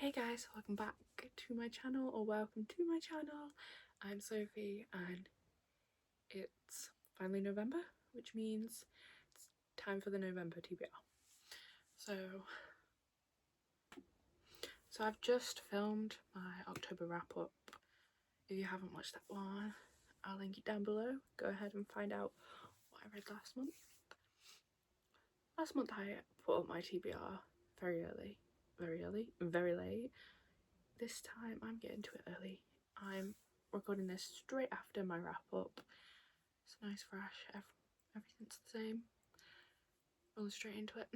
Hey guys, welcome back to my channel, or welcome to my channel. I'm Sophie and it's finally November, which means it's time for the November TBR. So I've just filmed my October wrap up. If you haven't watched that one, I'll link it down below. Go ahead and find out what I read last month. Last month I put up my TBR very late. This time I'm getting to it early. I'm recording this straight after my wrap up. It's nice, fresh, everything's the same. Rolling straight into it.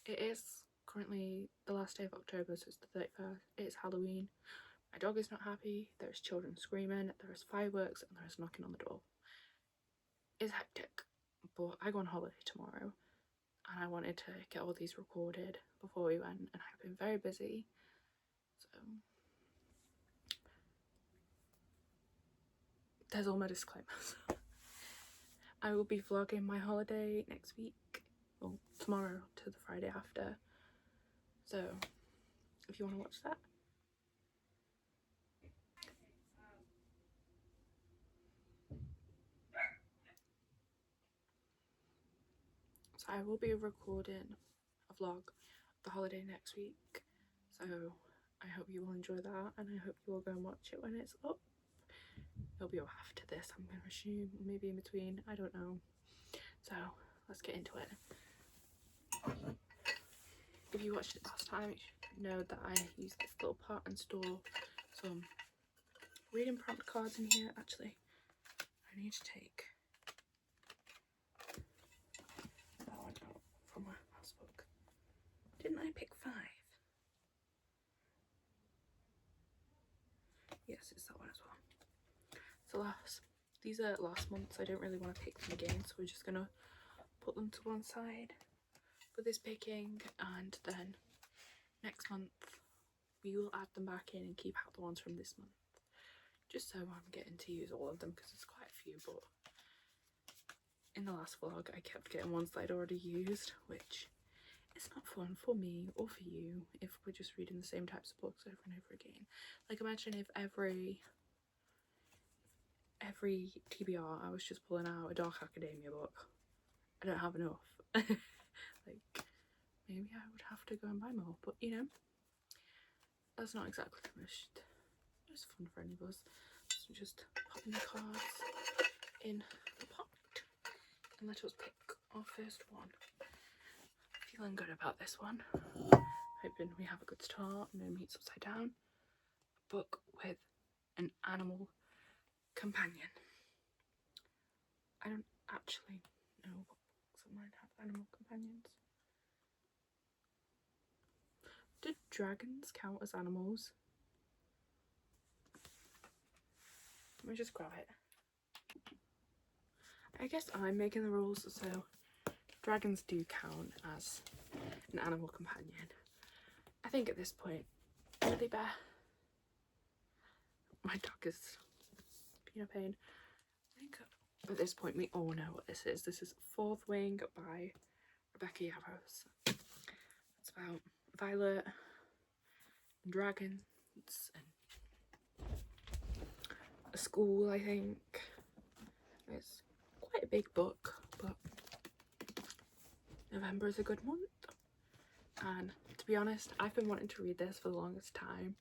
It is currently the last day of October, so it's the 31st. It's Halloween. My dog is not happy. There's children screaming, there is fireworks, and there is knocking on the door. It's hectic, but I go on holiday tomorrow and I wanted to get all these recorded before we went, and I've been very busy, so there's all my disclaimers. I will be vlogging my holiday next week, well, tomorrow to the Friday after, so if you want to watch that. So I will be recording a vlog of the holiday next week, so I hope you will enjoy that, and I hope you will go and watch it when it's up. It'll be after this, I'm going to assume, maybe in between, I don't know. So let's get into it. If you watched it last time, you should know that I used this little pot and store some reading prompt cards in here. Actually, I need to take that one out from my last book. Didn't I pick 5? Yes, it's that one as well. So these are last month's. I don't really want to pick them again, so we're just gonna put them to one side for this picking, and then next month we will add them back in and keep out the ones from this month, just so I'm getting to use all of them, because there's quite a few. But in the last vlog I kept getting ones that I'd already used, which is not fun for me or for you if we're just reading the same types of books over and over again. Like, imagine if every TBR I was just pulling out a Dark Academia book. I don't have enough. Like, maybe I would have to go and buy more, but you know, that's not exactly the most fun for any of us. So just popping the cards in the pot and let us pick our first one. Feeling good about this one. Hoping we have a good start. No Meats Upside Down. A book with an animal companion. I don't actually know what books of mine have animal companions. Do dragons count as animals? Let me just grab it. I guess I'm making the rules, so dragons do count as an animal companion. I think at this point, really bear. My dog is being a pain. I think at this point we all know what this is. This is Fourth Wing by Rebecca Yarros. It's about Violet and dragons and a school, I think. It's quite a big book, but November is a good month, and to be honest, I've been wanting to read this for the longest time,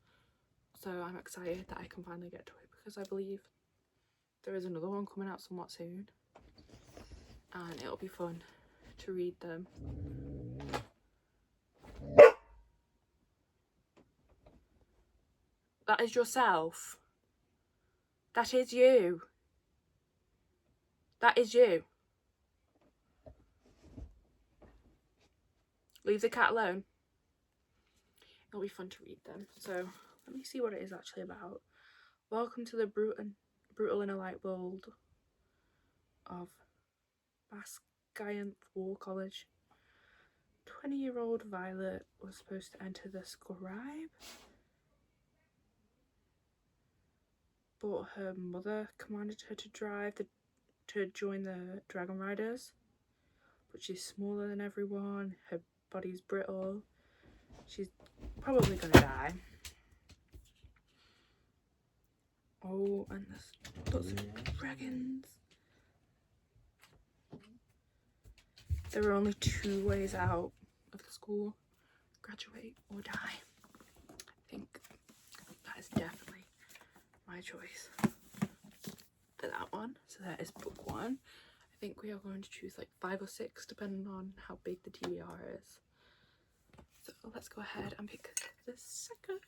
so I'm excited that I can finally get to it, because I believe there is another one coming out somewhat soon, and it'll be fun to read them. That is yourself. That is you. That is you. Leave the cat alone. It'll be fun to read them. So let me see what it is actually about. Welcome to the brutal inner light world of Basgianth War College. 20-year-old Violet was supposed to enter the scribe, but her mother commanded her to join the Dragon Riders. But she's smaller than everyone, her body's brittle, She's probably gonna die. Oh, and there's lots of dragons. There are only 2 ways out of the school: graduate or die. I think that is definitely my choice for that one. So that is book 1. I think we are going to choose like 5 or 6 depending on how big the TBR is. So let's go ahead and pick the second.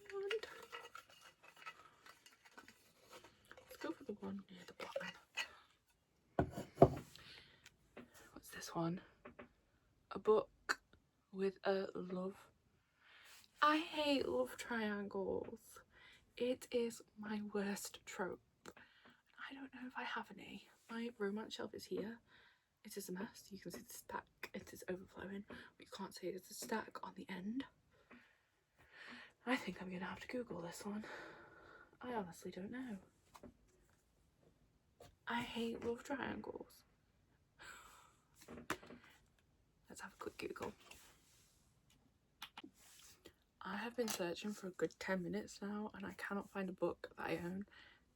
Let's go for the one near the bottom. What's this one? A book with a love. I hate love triangles. It is my worst trope. I don't know if I have any. My romance shelf is here. It is a mess. You can see the stack. It is overflowing. But you can't see there's a stack on the end. I think I'm going to have to Google this one. I honestly don't know. I hate love triangles. Let's have a quick Google. I have been searching for a good 10 minutes now and I cannot find a book that I own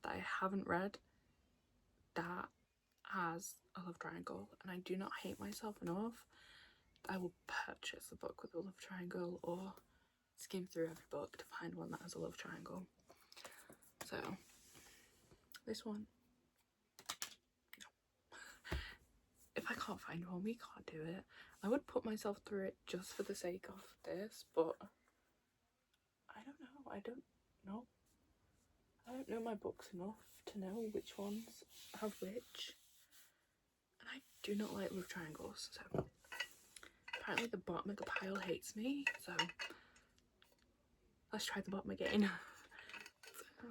that I haven't read that has a love triangle, and I do not hate myself enough. I will purchase a book with a love triangle or skim through every book to find one that has a love triangle. So this one, no. If I can't find one, we can't do it. I would put myself through it just for the sake of this, but I don't know. I don't know my books enough to know which ones have which. And I do not like love triangles, so apparently the bottom of the pile hates me, so let's try the bottom again. So,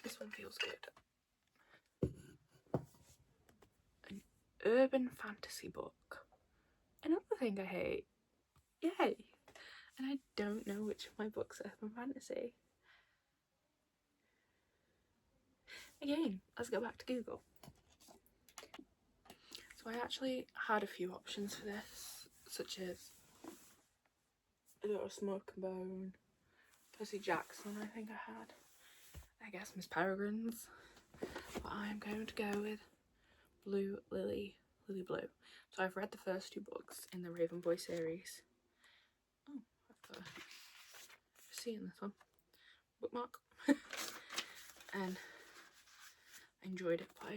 this one feels good. An urban fantasy book. Another thing I hate. Yay! And I don't know which of my books are urban fantasy. Again, let's go back to Google. So I actually had a few options for this, such as a little Smoke and Bone, Percy Jackson I think I had, I guess Miss Peregrine's, but I'm going to go with Blue Lily Blue. So I've read the first 2 books in the Raven Boy series. Oh, I've got a C in this one. Bookmark. And I enjoyed it, but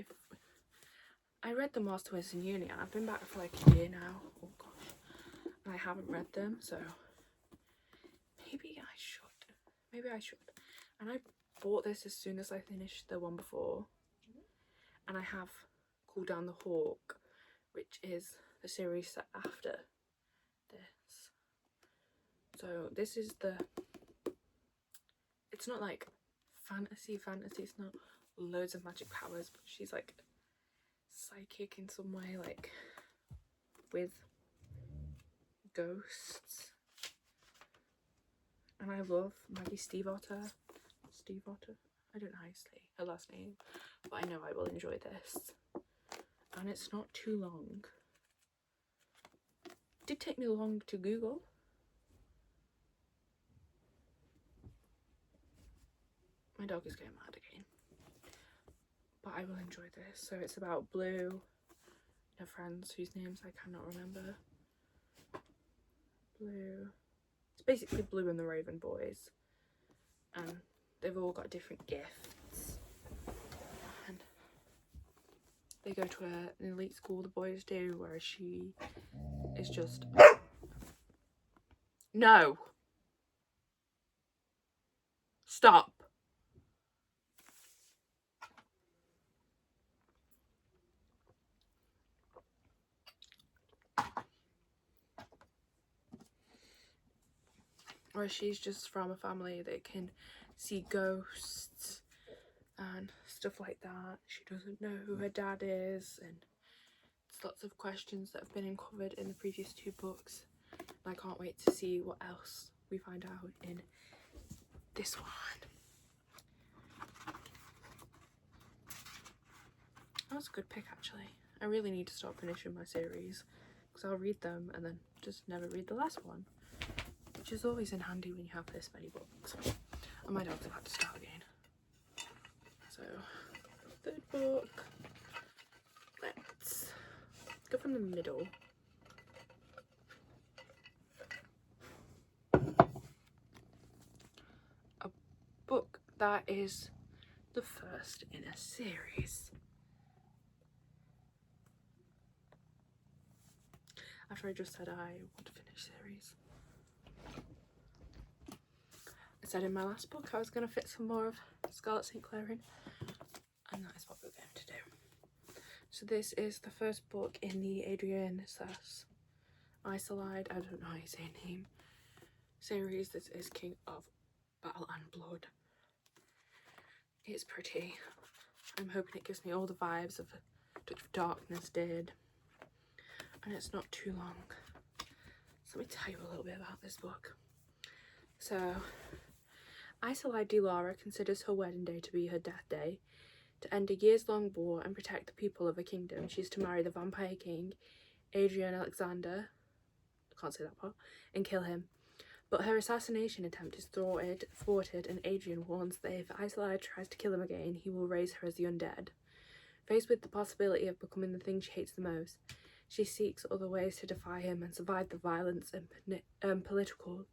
I read them whilst I was in uni and I've been back for like a year now. Oh gosh. And I haven't read them, so maybe I should. And I bought this as soon as I finished the one before. And I have Cool Down the Hawk, which is the series set after this. So this is it's not like fantasy, it's not loads of magic powers, but she's like psychic in some way, like with ghosts. And I love Maggie Stiefvater. I don't know how you say her last name, but I know I will enjoy this. And it's not too long. It did take me long to Google. My dog is going mad again. But I will enjoy this. So it's about Blue, her friends whose names I cannot remember. Blue. It's basically Blue and the Raven Boys. And they've all got different gifts. And they go to an elite school, the boys do, whereas she is just... No! Stop! Where she's just from a family that can see ghosts and stuff like that. She doesn't know who her dad is, and it's lots of questions that have been uncovered in the previous 2 books. And I can't wait to see what else we find out in this one. That was a good pick actually. I really need to start finishing my series because I'll read them and then just never read the last one, which is always in handy when you have this many books. And my dog's about to start again. So, third book. Let's go from the middle. A book that is the first in a series. After I just said I want to finish series. I said in my last book I was going to fit some more of Scarlet St. Clair in, and that is what we're going to do. So this is the first book in the Adrian Sass Isolide, I don't know how you say her name, series. This is King of Battle and Blood. It's pretty. I'm hoping it gives me all the vibes of Touch of Darkness did. And it's not too long. So let me tell you a little bit about this book. So, Isolide de Lara considers her wedding day to be her death day. To end a years-long war and protect the people of her kingdom, she's to marry the Vampire King, Adrian Alexander, I can't say that part, and kill him. But her assassination attempt is thwarted, and Adrian warns that if Isolide tries to kill him again, he will raise her as the undead. Faced with the possibility of becoming the thing she hates the most, she seeks other ways to defy him and survive the violence and political,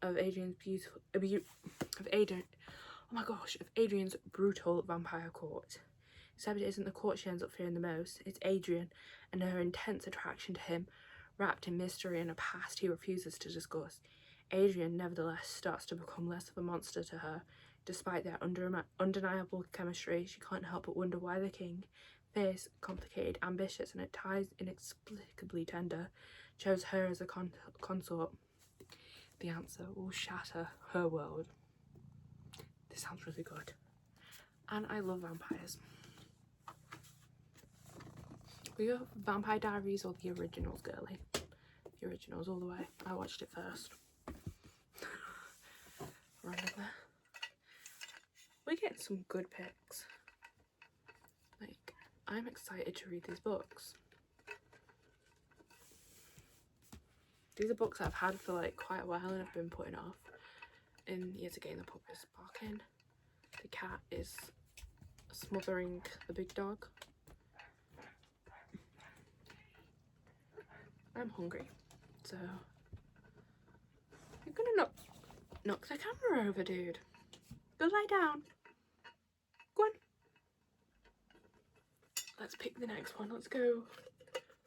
of Adrian's brutal vampire court. Except it isn't the court she ends up fearing the most, it's Adrian and her intense attraction to him, wrapped in mystery and a past he refuses to discuss. Adrian, nevertheless, starts to become less of a monster to her. Despite their undeniable chemistry, she can't help but wonder why the king, fierce, complicated, ambitious, and at times inexplicably tender, chose her as a consort. The answer will shatter her world. This sounds really good. And I love vampires. Were you Vampire Diaries or the originals, girly? The originals all the way. I watched it first. Randomly. We're getting some good picks. Like, I'm excited to read these books. These are books I've had for like quite a while and I've been putting off. And yet again, the pup is barking. The cat is smothering the big dog. I'm hungry, so you're gonna knock the camera over, dude. Go lie down. Go on. Let's pick the next one. Let's go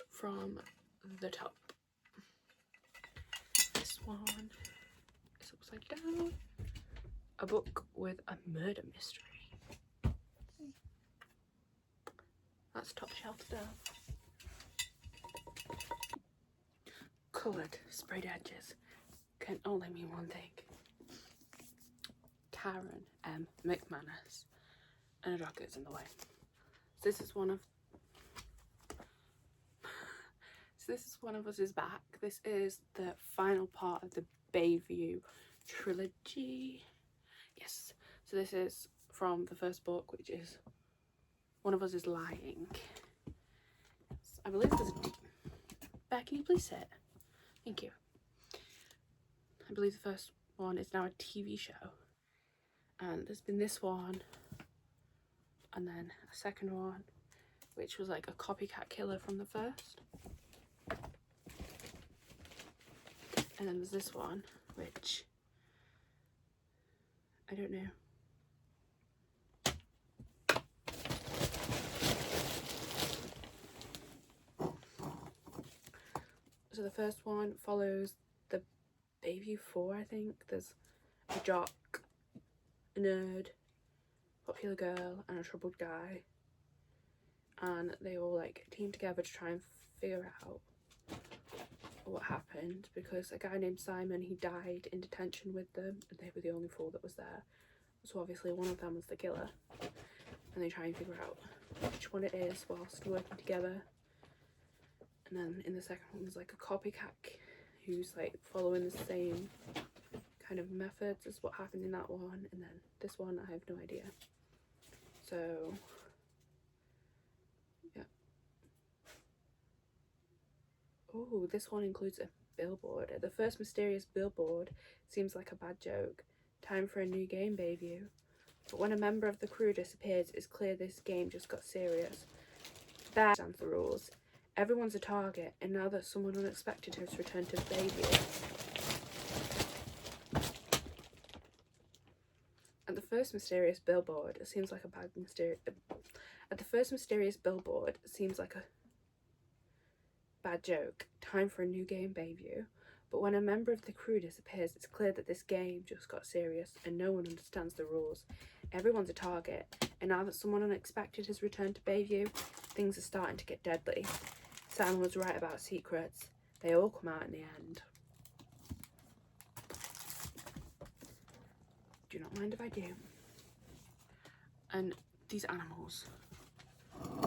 from the top. This one is upside down. A book with a murder mystery. That's top shelf stuff. Coloured sprayed edges can only mean one thing. Karen M. McManus. And a dog gets in the way. So this is one of us is back. This is the final part of the Bayview trilogy. Yes. So this is from the first book, which is One of Us is Lying. I believe there's a Beck, can you please sit? Thank you. I believe the first one is now a TV show. And there's been this one. And then a second one, which was like a copycat killer from the first. And then there's this one, which I don't know. So the first one follows the Bayview 4, I think. There's a jock, a nerd, popular girl, and a troubled guy. And they all like team together to try and figure out what happened, because a guy named Simon, he died in detention with them and they were the only 4 that was there. So obviously one of them was the killer. And they try and figure out which one it is whilst working together. And then in the second one there's like a copycat who's like following the same kind of methods as what happened in that one. And then this one, I have no idea. So yeah. Oh, this one includes a billboard. At the first mysterious billboard seems like a bad joke. Time for a new game, Bayview. But when a member of the crew disappears, it's clear this game just got serious. That stands the rules. Everyone's a target, and now that someone unexpected has returned to Bayview. At the first mysterious billboard, it seems like a bad joke. Time for a new game, Bayview. But when a member of the crew disappears, it's clear that this game just got serious, and no one understands the rules. Everyone's a target, and now that someone unexpected has returned to Bayview, things are starting to get deadly. Sam was right about secrets. They all come out in the end. Do not mind if I do. And these animals.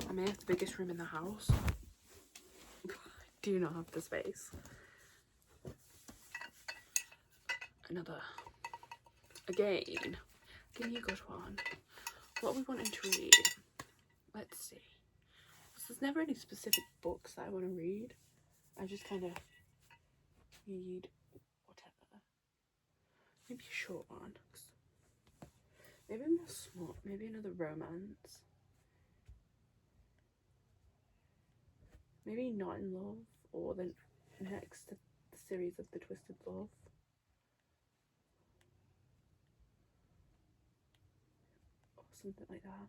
I may have the biggest room in the house. Do not have the space. Another. Again. Give me a good one. What are we wanting to read? Let's see. There's never any specific books that I want to read. I just kind of read whatever. Maybe a short one. Maybe more small. Maybe another romance. Maybe Not in Love, or the next series of The Twisted Love. Or something like that.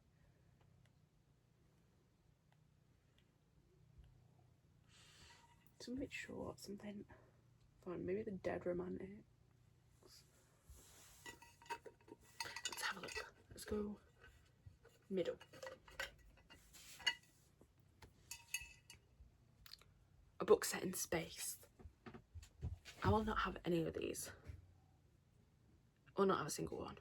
Something short, something fun. Maybe The Dead Romantics. Let's have a look. Let's go middle. A book set in space. I will not have any of these. Or not have a single one.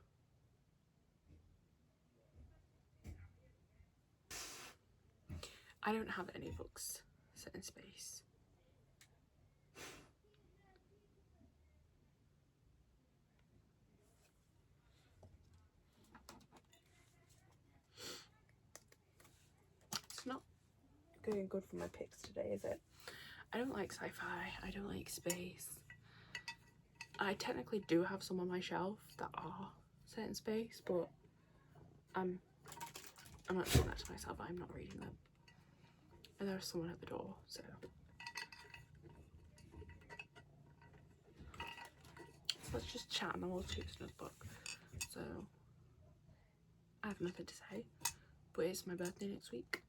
I don't have any books set in space. It's not going good for my picks today, is it? I don't like sci-fi. I don't like space. I technically do have some on my shelf that are set in space, but I'm not doing that to myself. I'm not reading them. And there's someone at the door, so. Let's just chat and I'll choose another book. So, I have nothing to say, but it's my birthday next week.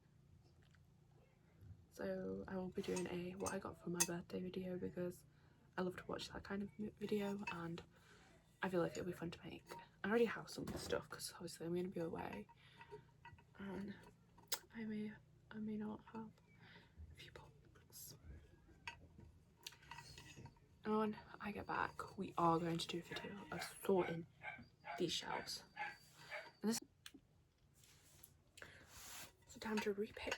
So, I will be doing a what I got for my birthday video because I love to watch that kind of video and I feel like it'll be fun to make. I already have some stuff because obviously I'm going to be away and I may not have a few books. And when I get back, we are going to do a video of sorting these shelves. And this is time to repick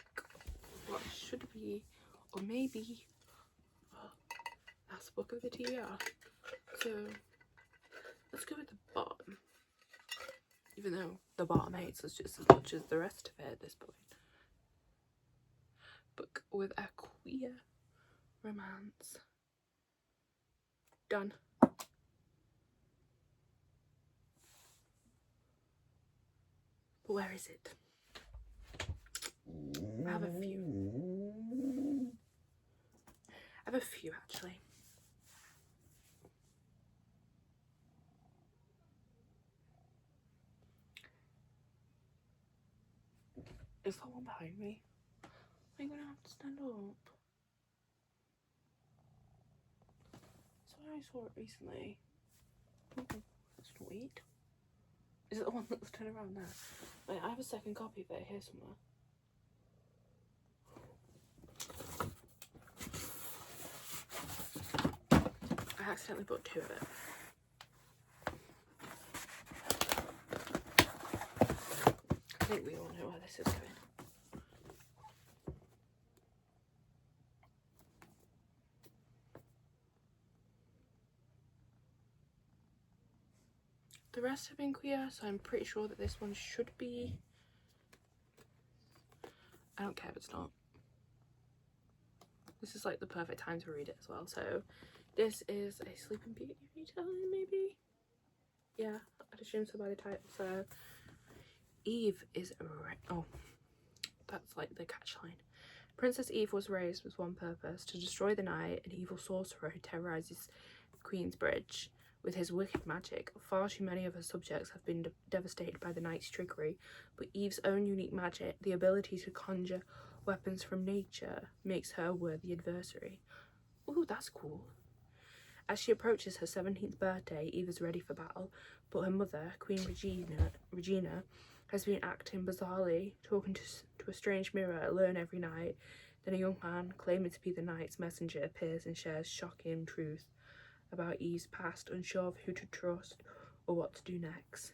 what should be, or maybe, last book of the TBR. So let's go with the bottom, even though the bottom hates us just as much as the rest of it at this point. Book with a queer romance. Done. But where is it? I have a few. I have a few actually. Is that one behind me? I'm gonna have to stand up. So I saw it recently. Let's wait. Is it the one that's turned around there? Wait, I have a second copy of it here somewhere. I accidentally bought two of it. I think we all know where this is going. The rest have been queer, so I'm pretty sure that this one should be. I don't care if it's not. This is like the perfect time to read it as well. So this is a Sleeping Beauty retelling, maybe? Yeah, I'd assume so by the title. So Eve is oh, that's like the catchline. Princess Eve was raised with one purpose: to destroy the night, an evil sorcerer who terrorizes Queensbridge with his wicked magic. Far too many of her subjects have been devastated by the night's trickery, but Eve's own unique magic, the ability to conjure weapons from nature, makes her a worthy adversary. Ooh, that's cool. As she approaches her 17th birthday, Eve is ready for battle, but her mother, Queen Regina, has been acting bizarrely, talking to a strange mirror alone every night. Then a young man, claiming to be the night's messenger, appears and shares shocking truth about Eve's past, unsure of who to trust or what to do next.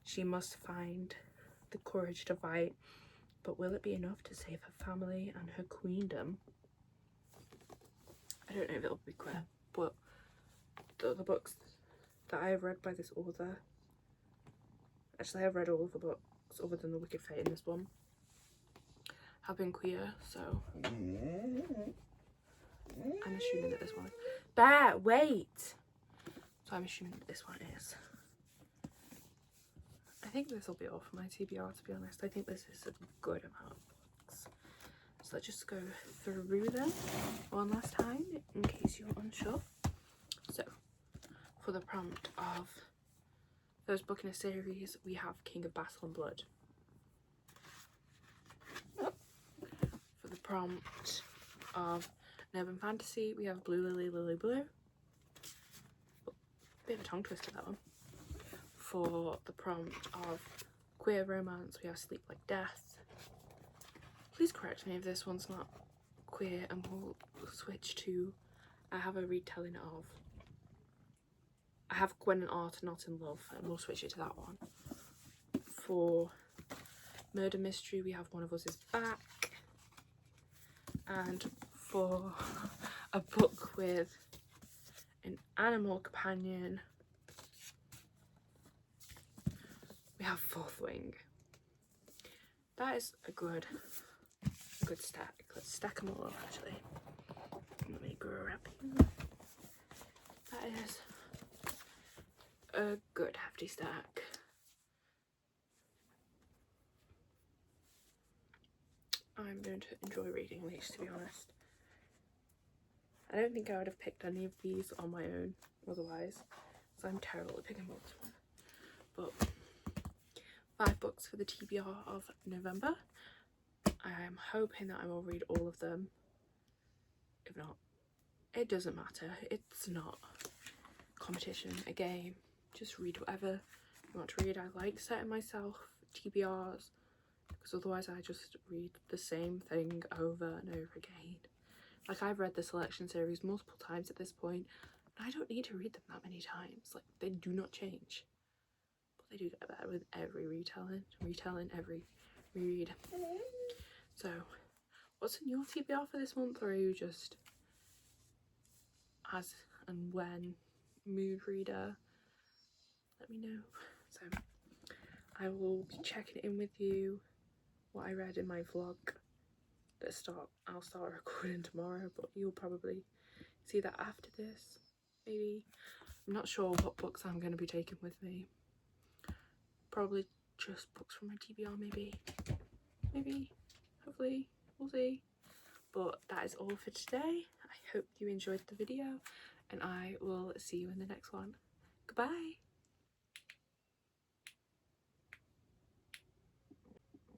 She must find the courage to fight, but will it be enough to save her family and her queendom? I don't know if it'll be quick, but the other books that I have read by this author, actually I have read all of the books other than The Wicked Fate in this one, have been queer, so I'm assuming that this one is. Bear, wait! So I'm assuming that this one is. I think this will be all for my TBR, to be honest. I think this is a good amount of books. So let's just go through them one last time in case you're unsure. So, for the prompt of first book in a series, we have King of Battle and Blood. For the prompt of an urban fantasy, we have Blue Lily, Lily Blue. Bit of a tongue twister, that one. For the prompt of queer romance, we have Sleep Like Death. Please correct me if this one's not queer, and we'll switch to, I have a retelling of, I have Gwen and Art Not in Love, and we'll switch it to that one. For murder mystery, we have One of Us Is Back. And for a book with an animal companion, we have Fourth Wing. That is a good stack. Let's stack them all up, actually. Let me grab you. That is a good hefty stack. I'm going to enjoy reading these, to be honest. I don't think I would have picked any of these on my own otherwise, so I'm terrible at picking books. But 5 books for the TBR of November. I am hoping that I will read all of them. If not, it doesn't matter. It's not competition, a game. Just read whatever you want to read. I like setting myself TBRs because otherwise I just read the same thing over and over again. Like, I've read the selection series multiple times at this point, and I don't need to read them that many times. Like, they do not change. But they do get better with every retelling, every reread. So, what's in your TBR for this month, or are you just as and when mood reader? Let me know. So, I will be checking in with you what I read in my vlog I'll start recording tomorrow, but you'll probably see that after this, maybe. I'm not sure what books I'm going to be taking with me. Probably just books from my TBR, maybe, hopefully, we'll see. But that is all for today. I hope you enjoyed the video, and I will see you in the next one. Goodbye.